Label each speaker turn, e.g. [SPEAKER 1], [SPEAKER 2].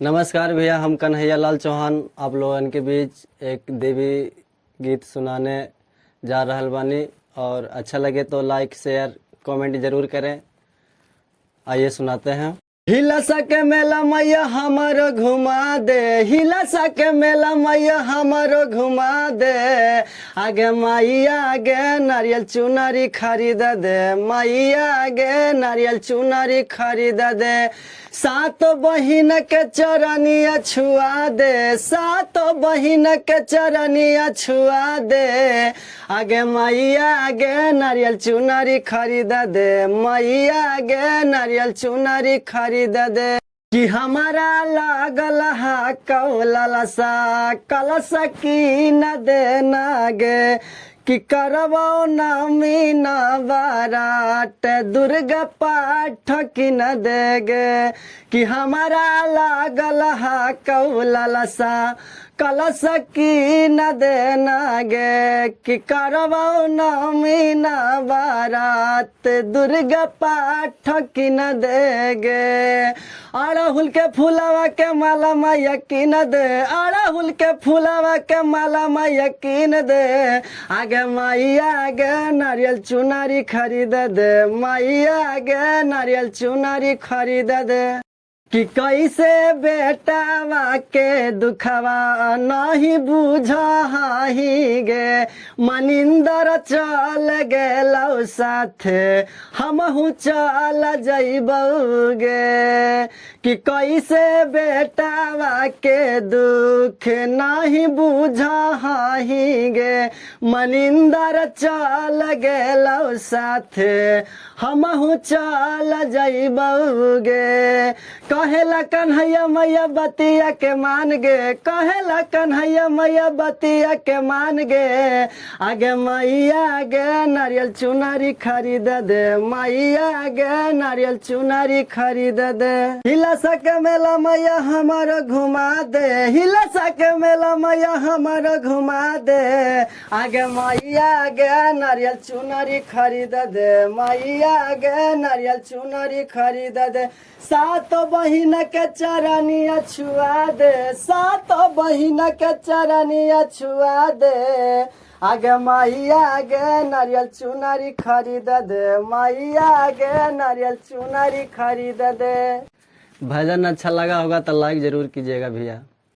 [SPEAKER 1] नमस्कार भैया, हम कन्हैया लाल चौहान आप लोगन के बीच एक देवी गीत सुनाने जा रहल बानी। और अच्छा लगे तो लाइक शेयर कमेंट जरूर करें। आइए सुनाते हैं। हिलसा के मेला मैया हमारो घुमा दे, हिलसा के मेला मैया हमारो घुमा दे। आगे मैया आगे नारियल चुनरी खरीद दे, मैया आगे नारियल चुनरी खरीद दे। सात बहिन के चरनिया छुआ दे, सात बहिन के चरनिया छुआ दे। आगे मैया आगे नारियल चुनरी खरीद दे, मैया आगे नारियल चुनरी खरीद दे। कि हमारा लागल हा कौलसा कलसा की न देना गे, कि करबो नमी न बारात दुर्गा पाठ की न देगे। कि हमारा लागल हा कौलसा कलसा की न देना गे, कि करबो नमी न बारात दुर्गा पाठ की न देगे। अड़हुल के फूलवा के माला मैया कीन दे, अड़हुल के फूलवा के माला मैया कीन दे। आगे मैया आगे नारियल चुनरी खरीद दे, मैया आगे नारियल चुनरी खरीद दे। कि कैसे बेटावा के दुखवा नहीं बुझाही गे, मनिंदर चल गेलौ साथे हमहू चल जइबौ गे। कि कैसे बेटावा के दुख नहीं बुझाही गे, मनिंदर चल गेलौ साथे हमहू चल जइबौ गे। कहेला कन्हैया मैया बतिया के मान गे, कहेला कन्हैया मैया बतिया के मान गे। आगे मैया आगे नारियल चुनरी खरीद दे, मैया आगे नारियल चुनरी खरीद दे। हिलसा के मेला मैया हमारा घुमा दे, हिलसा के मेला मैया हमारा घुमा दे। आगे मैया आगे नारियल चुनरी खरीद दे, मैया आगे नारियल चुनरी खरीद दे। सात बहिन के चरनिया छुआ दे, सात बहिन के चरनिया छुआ दे। आगे मैया आगे नारियल चुनरी खरीद दे, मैया आगे नारियल चुनरी खरीद दे। भजन अच्छा लगा होगा तो लाइक जरूर कीजिएगा भैया।